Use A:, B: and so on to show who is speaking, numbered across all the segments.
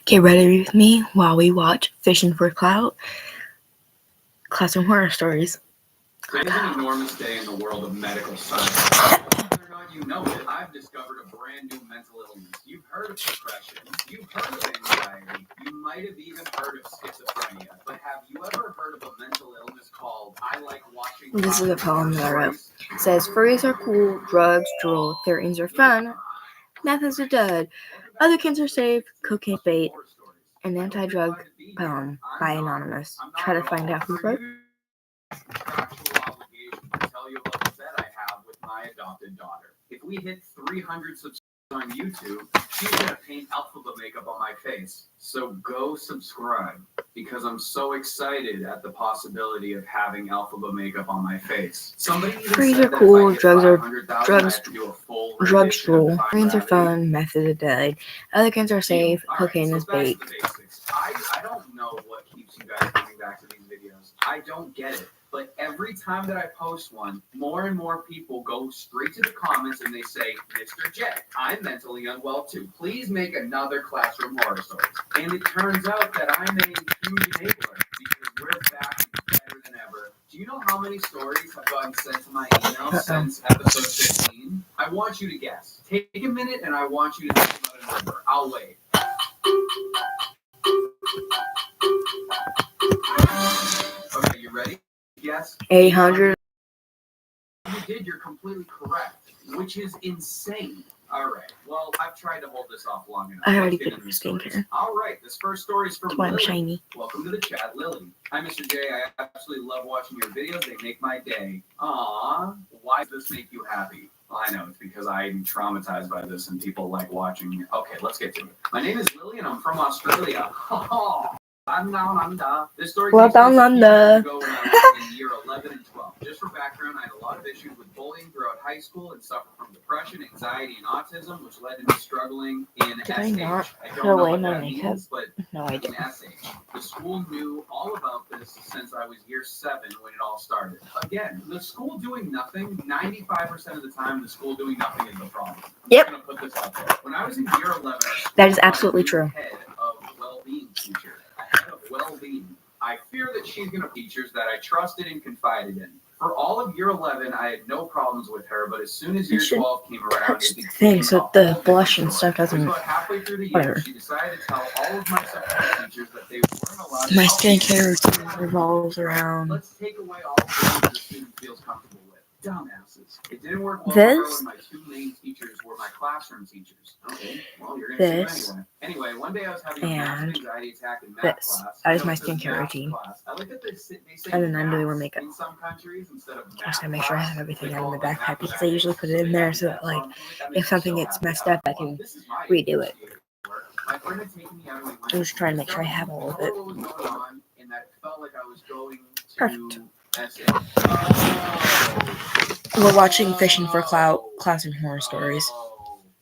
A: Get ready with me while we watch Fishing for Clout, Classroom Horror Stories.
B: Today is an enormous day in the world of medical science. Whether or not you know it, I've discovered a brand new mental illness. You've heard of depression, you've heard of anxiety, you might have even heard of schizophrenia, but have you ever heard of a mental illness called I like watching...
A: This is a poem that I wrote. It says, furries are cool, drugs, drool, theories are fun, methods are dud, other kids are safe, cocaine bait, an anti-drug poem by Anonymous. Try to find out who wrote.
B: Contractual obligation to tell you about the bet I have with my adopted daughter. If we hit 300 subscribers on YouTube, she's gonna paint alphabet makeup on my face. So go subscribe, because I'm so excited at the possibility of having alphabet makeup on my face.
A: Furries are cool, drugs, drool, brains are fun, methods are dead, other kids are safe, cocaine is bait.
B: I don't know what keeps you guys coming back to these videos. I don't get it. But every time that I post one, more and more people go straight to the comments and they say, Mr. J, I'm mentally unwell too. Please make another Classroom Horror Stories. And it turns out that I'm a huge enabler, because we're back better than ever. Do you know how many stories have gotten sent to my email since episode 15? I want you to guess. Take a minute and I want you to think about a number. I'll wait. Okay, you ready? Yes.
A: 800.
B: You did, you're completely correct, which is insane. All right. Well, I've tried to hold this off long enough.
A: I already put my skincare.
B: All right. This first story is from
A: That's why I'm
B: Lily.
A: shiny.
B: Welcome to the chat, Lily. Hi, Mr. J. I absolutely love watching your videos. They make my day. Aww. Why does this make you happy? Well, I know it's because I'm traumatized by this and people like watching it. Okay, let's get to it. My name is Lily and I'm from Australia. I'm down under. This story takes place a few years ago when I was in year 11 and 12. Just for background, I had a lot of issues with bullying throughout high school and suffered from depression, anxiety, and autism, which led to me struggling in SH.
A: I not
B: I
A: put
B: don't know
A: away
B: what
A: my
B: that
A: makeup?
B: means, but
A: No, I
B: in
A: didn't.
B: SH. The school knew all about this since I was year 7 when it all started. Again, the school doing nothing, 95% of the time, the school doing nothing is the problem. I'm
A: Yep.
B: just going to put this out there. When I was in year 11,
A: That is absolutely true.
B: Head of well-being teacher. Head of well-being. I fear that she's going to teachers that I trusted and confided in. For all of year 11, I had no problems with her, but as soon as year 12 came around,
A: touch the thing so the blush and stuff doesn't.
B: About halfway through the year,
A: Whatever.
B: she decided to tell all of my support teachers that they weren't allowed to
A: My
B: help me.
A: skincare routine revolves around
B: Let's take away all the things the student feels comfortable with. Dumbasses. It didn't work well
A: this.
B: for her when my two main teachers were my classroom teachers. Okay, well, you're going to see them anyway. Anyway, one day I was having a massive anxiety attack in math
A: this.
B: class.
A: That is my skincare routine.
B: I look at this, they say
A: And then I'm doing my makeup.
B: in some countries instead of
A: I just gotta make sure I have everything out of my backpack because I usually put it in there so that, like, if something gets messed up, I can redo it. I'm just trying to make sure I have all of it. Perfect. We're watching Fishing for Clout, Classroom Horror Stories.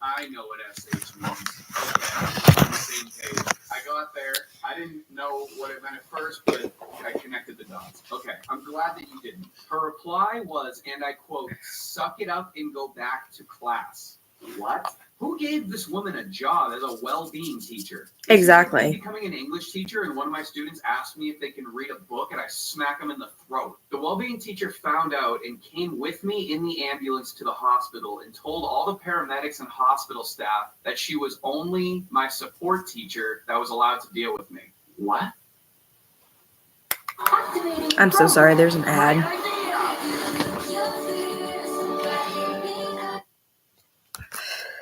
B: I know what SH means. Okay, on the same page. I got there. I didn't know what it meant at first, but I connected the dots. Okay, I'm glad that you didn't. Her reply was, and I quote, "Suck it up and go back to class." What? Who gave this woman a job as a well-being teacher?
A: Exactly.
B: I'm becoming an English teacher, and one of my students asked me if they can read a book, and I smack them in the throat. The well-being teacher found out and came with me in the ambulance to the hospital and told all the paramedics and hospital staff that she was only my support teacher that was allowed to deal with me. What?
A: I'm so sorry, there's an ad.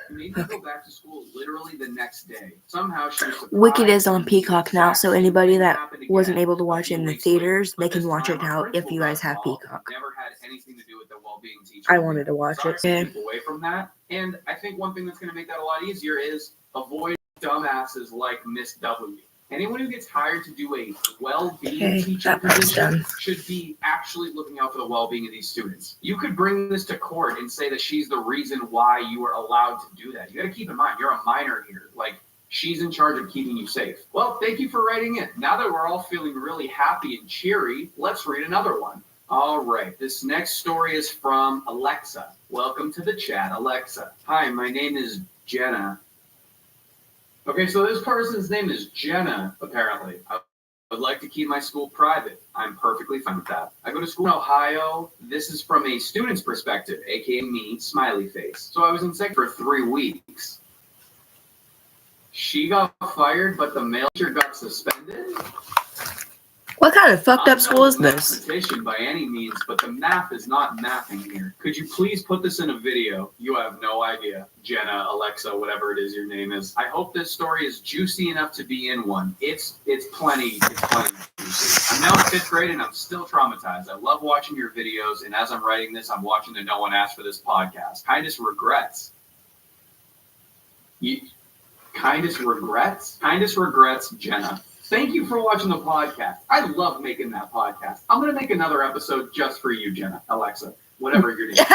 B: Made me go back to school literally the next day. Somehow she was surprised.
A: Wicked is on Peacock now, so anybody that wasn't able to watch it in the theaters, they can watch it now if you guys have Peacock.
B: Never had anything to do with the well-being teacher.
A: I wanted to watch it.
B: Keep away from that. And I think one thing that's going to make that a lot easier is avoid dumbasses like Miss W. Anyone who gets hired to do a well-being teacher position should be actually looking out for the well-being of these students. You could bring this to court and say that she's the reason why you are allowed to do that. You got to keep in mind, you're a minor here. Like, she's in charge of keeping you safe. Well, thank you for writing in. Now that we're all feeling really happy and cheery, let's read another one. All right, this next story is from Alexa. Welcome to the chat, Alexa. Hi, my name is Jenna. Okay, so this person's name is Jenna, apparently. I would like to keep my school private. I'm perfectly fine with that. I go to school in Ohio. This is from a student's perspective, aka me, smiley face. So I was in second for 3 weeks. She got fired, but the male teacher got suspended?
A: What kind of fucked up school is this?
B: Mathematician by any means, but the math is not mathing here. Could you please put this in a video? You have no idea. Jenna, Alexa, whatever it is your name is. I hope this story is juicy enough to be in one. It's plenty juicy. I'm now in 5th grade and I'm still traumatized. I love watching your videos, and as I'm writing this, I'm watching the No One Asked for This podcast. Kindest regrets, Jenna. Thank you for watching the podcast. I love making that podcast. I'm going to make another episode just for you, Jenna, Alexa, whatever you're doing.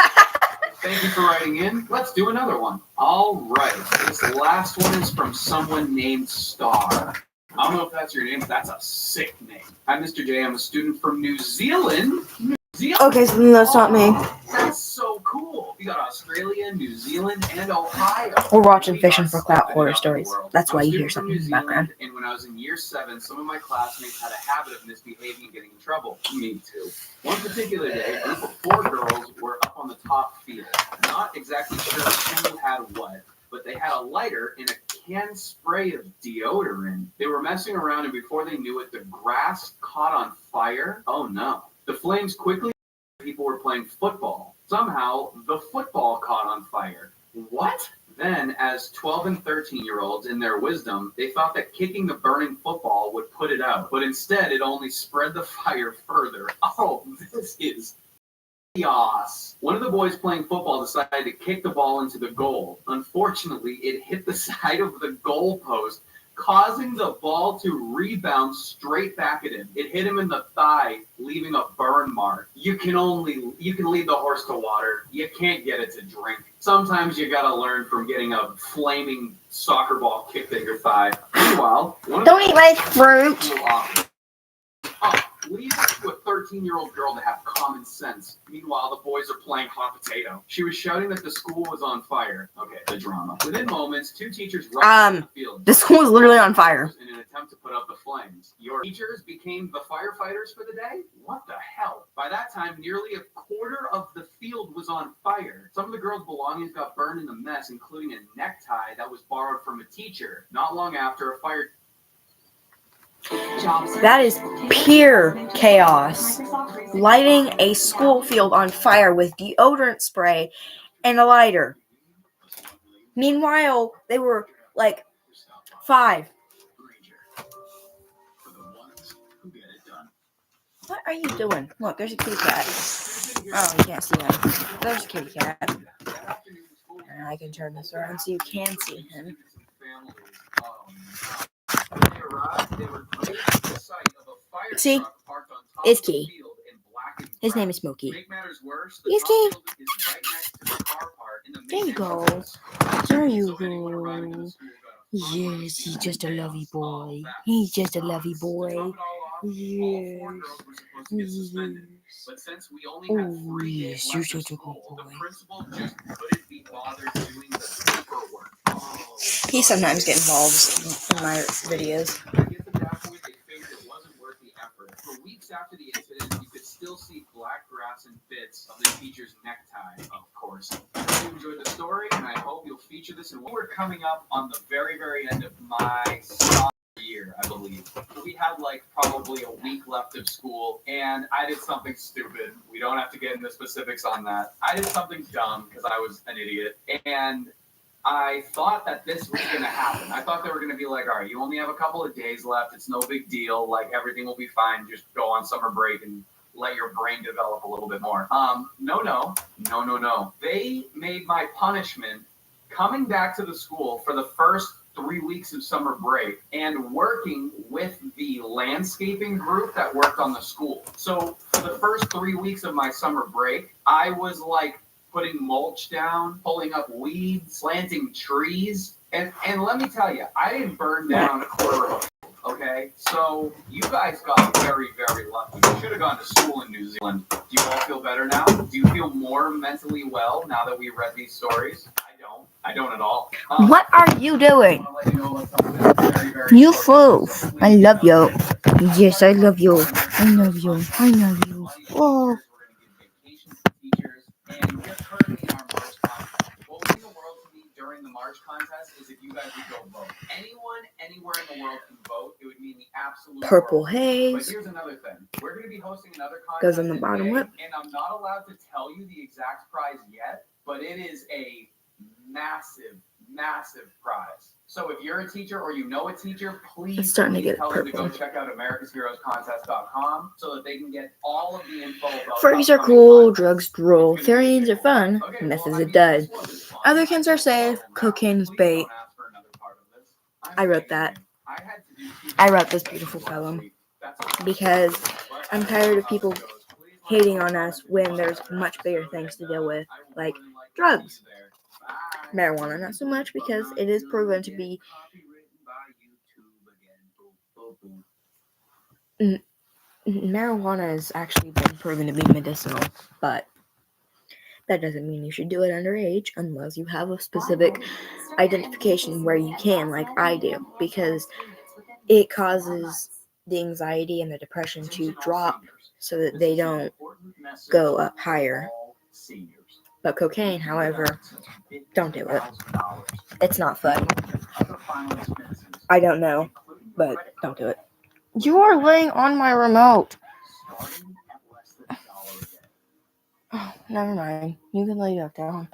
B: Thank you for writing in. Let's do another one. All right. This last one is from someone named Star. I don't know if that's your name, but that's a sick name. Hi, Mr. J. I'm a student from New Zealand.
A: Okay, so then that's not me.
B: That's so cool. We got Australia, New Zealand, and Ohio.
A: We're watching Fishing for Clout horror stories. That's why you hear something in the background.
B: And when I was in year 7, some of my classmates had a habit of misbehaving and getting in trouble. Me too. One particular day, a group of 4 girls were up on the top field. Not exactly sure who had what, but they had a lighter and a can spray of deodorant. They were messing around, and before they knew it, the grass caught on fire. Oh no. The flames quickly, people were playing football. Somehow, the football caught on fire. What? Then, as 12 and 13-year-olds, in their wisdom, they thought that kicking the burning football would put it out. But instead, it only spread the fire further. Oh, this is chaos. One of the boys playing football decided to kick the ball into the goal. Unfortunately, it hit the side of the goal post, causing the ball to rebound straight back at him. It hit him in the thigh, leaving a burn mark. You can lead the horse to water. You can't get it to drink. Sometimes you gotta learn from getting a flaming soccer ball kicked at your thigh. Meanwhile,
A: Don't eat my fruit.
B: Leave it to a 13-year-old girl to have common sense. Meanwhile, the boys are playing hot potato. She was shouting that the school was on fire. Okay, the drama. Within moments, 2 teachers rushed to the field.
A: The school is literally on fire.
B: In an attempt to put out the flames. Your teachers became the firefighters for the day? What the hell? By that time, nearly a quarter of the field was on fire. Some of the girls' belongings got burned in the mess, including a necktie that was borrowed from a teacher. Not long after, a fire...
A: That is pure chaos. Lighting a school field on fire with deodorant spray and a lighter. Meanwhile, they were like 5. What are you doing? Look, there's a kitty cat. Oh, you can't see him. There's a kitty cat. And I can turn this around so you can see him. See? It's Key. His name is Smokey. He's Key. There you go. There you go. Yes, he's just a lovey boy. He's just a lovey boy. Yes. Yes. Oh, yes, you're such a good boy. He sometimes gets involved in my videos.
B: For weeks after the incident, you could still see black grass and bits of the teacher's necktie, of course. I hope you enjoyed the story, and I hope you'll feature this. And we're coming up on the very, very end of my sophomore year, I believe. We had like probably a week left of school, and I did something stupid. We don't have to get into specifics on that. I did something dumb because I was an idiot, and I thought that this was going to happen. I thought they were going to be like, all right, you only have a couple of days left. It's no big deal. Like, everything will be fine. Just go on summer break and let your brain develop a little bit more. No. They made my punishment coming back to the school for the first 3 weeks of summer break and working with the landscaping group that worked on the school. So for the first 3 weeks of my summer break, I was like putting mulch down, pulling up weeds, planting trees. And let me tell you, I didn't burn down a quarter of a field, okay? So you guys got very, very lucky. You should have gone to school in New Zealand. Do you all feel better now? Do you feel more mentally well now that we read these stories? I I don't at all.
A: What are you doing?
B: I want to let you know about something that's very, very
A: You
B: short.
A: fool.
B: So
A: I
B: please,
A: love you.
B: don't
A: Yes, I love you. I love you. I love you. Oh.
B: We're going to give vacations to teachers, and we're currently in our March contest. What we need the world to be during the March contest is if you guys would go vote. Anyone, anywhere in the world can vote. It would mean the absolute
A: Purple
B: world. But
A: haze.
B: here's another thing. We're going to be hosting another contest
A: Goes in the
B: in
A: bottom
B: May,
A: lip.
B: and I'm not allowed to tell you the exact prize yet, but it is a massive, massive prize. So if you're a teacher or you know a teacher, please,
A: It's starting to get
B: tell them to go
A: purple.
B: check out americasheroescontest.com so that they can get all of the info about
A: Furries are
B: upcoming
A: cool,
B: contests.
A: drugs drool,
B: It's gonna be a
A: Therians
B: big
A: are fun,
B: one. Okay,
A: meth
B: well,
A: is
B: I
A: a
B: mean,
A: dud.
B: this was fun.
A: Other cans are safe,
B: Now,
A: cocaine is
B: please
A: bait.
B: don't ask for another part of this.
A: I wrote that.
B: I had to do two
A: I wrote this beautiful poem
B: That's okay.
A: because
B: But
A: I'm tired of people hating on us when there's much bigger things to deal with, like drugs. Marijuana, not so much because it is proven to be marijuana has actually been proven to be medicinal, but that doesn't mean you should do it underage unless you have a specific identification where you can, like I do, because it causes the anxiety and the depression to drop so that they don't go up higher. But cocaine, however, don't do it. It's not fun. I don't know, but don't do it. You are laying on my remote. Oh, never mind. You can lay that down.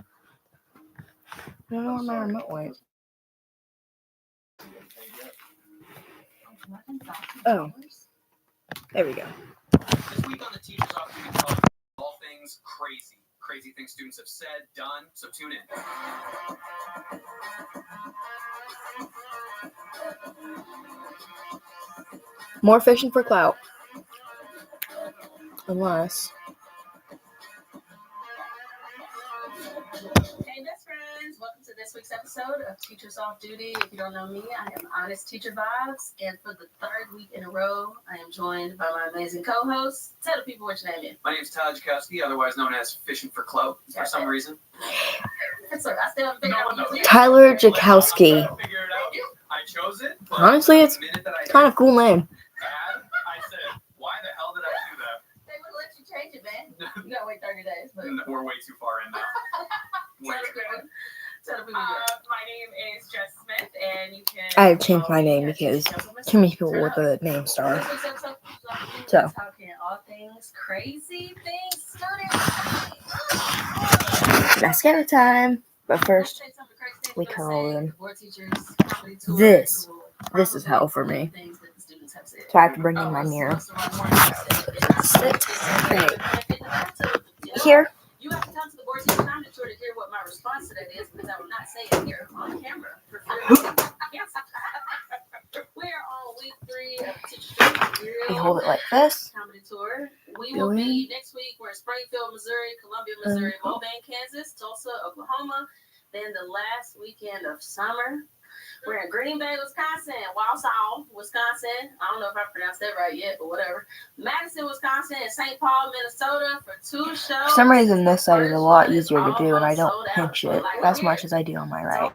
A: I don't know where my remote went. Oh, there we go.
B: This week on the Teachers Off, we can talk all things crazy. Crazy things students have said, done, so tune in.
A: More fishing for clout. Unless.
C: Hey, best friends! Welcome to this week's episode of Teachers Off Duty. If you don't know me, I am Honest Teacher Vibes, and for the third week in a row, I am joined by my amazing co-host. Tell the people what your name is.
B: My name is Tyler Jakowski, otherwise known as Fishing for Clout, for some reason.
C: That's right. I still haven't figured out what it is.
A: Tyler Jakowski.
B: I chose it. But
A: Honestly, it's
B: the minute that I
A: kind of cool name.
B: I said, why the hell did I do that?
C: They would let you change it, man. You gotta wait 30 days. But
B: We're way too far in now.
C: Tell the people.
D: My name is Jess Smith, and you can.
A: I had changed my name because too many people with the name star. So.
C: Talking all things crazy things, students.
A: Mascara time. But first, we curl them. This is hell for me. So I have to bring in my mirror. Sit. Okay. Here.
C: You have to come to the board teacher comedy tour to hear what my response to that is, because I will not say it here on camera. We're on week 3 of Teacher Training.
A: We hold it like this.
C: Comedy tour. We will be next week. We're in Springfield, Missouri, Columbia, Missouri, Mulvane, Kansas, Tulsa, Oklahoma. Then the last weekend of summer, we're in Green Bay, Wisconsin, Wausau, Wisconsin. I don't know if I pronounced that right yet, but whatever. Madison, Wisconsin, and St. Paul, Minnesota for 2 shows.
A: For some reason, this side is a lot easier to do, and I don't pinch it as much as I do on my right.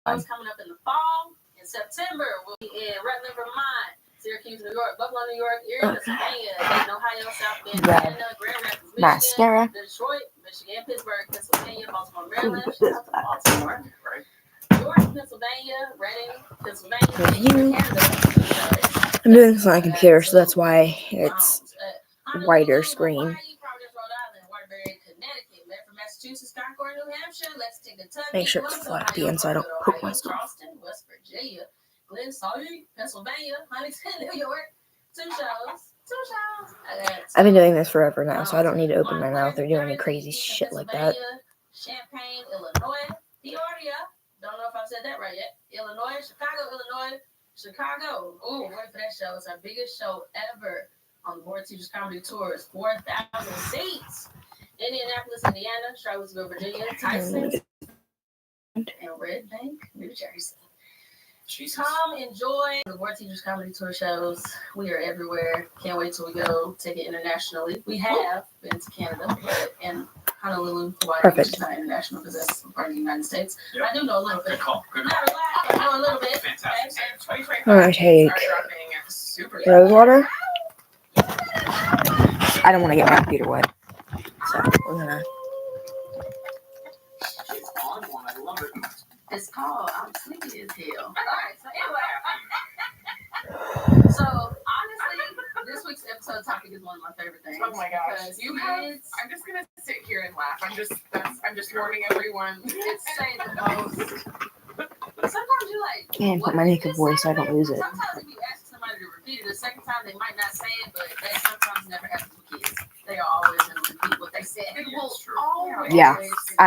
C: Coming up in the fall. In September, we'll be in Rutland, Vermont, Syracuse, New York, Buffalo, New York, Erie, Pennsylvania, Dayton, Ohio, South Bend, Indiana, Grand Rapids, Michigan,
A: Mascara.
C: Detroit, Michigan, Pittsburgh, Pennsylvania, Baltimore, Maryland, Baltimore, York, Pennsylvania, Reading, Pennsylvania, Canada.
A: I'm doing this on my computer, so that's why it's wider screen. Make sure it's flat at the end so I don't poke myself.
C: Charleston, West Virginia, Glen Sallie, Pennsylvania, Huntington, New York. 2 shows.
A: I've been doing this forever now, so I don't need to open my mouth or do any crazy shit like that.
C: Champaign, Illinois, Peoria. Don't know if I've said that right yet. Illinois, Chicago. Oh, wait for that show. It's our biggest show ever on the Board Teachers Comedy Tour. It's 4,000 seats. Indianapolis, Indiana, Charlottesville, Virginia, Tyson, and Red Bank, New Jersey.
B: Jesus.
C: Come enjoy the Board Teachers Comedy Tour shows. We are everywhere. Can't wait till we go take it internationally. We have been to Canada, and Honolulu, Hawaii,
A: Perfect.
C: which is not international because that's part of the United States.
B: Yep.
C: I do know a little bit.
B: Good call. Good
C: Not
B: call.
C: a lot, but I know a little bit.
B: Fantastic.
D: And 2025
A: I'm gonna take
D: are dropping super
A: rose water. I don't want to get my computer wet, so we're gonna.
B: It's on one. I love it.
C: It's called I'm Sleepy as Hell. Alright, so anyway. So honestly, this week's episode topic is one of my favorite things.
D: Oh my gosh.
C: Because
D: You have,
C: kids,
D: I'm just gonna sit here and laugh. I'm just warning everyone.
C: it's say the most. Sometimes you like
A: Can't put
C: what
A: my
C: did
A: naked
C: you
A: voice
C: say?
A: so I don't lose it.
C: Sometimes if you ask somebody to repeat it the second time, they might not say it, but that sometimes never happens with kids. They are always gonna repeat what they said.
D: It will
C: It's true.
D: always
A: Yeah.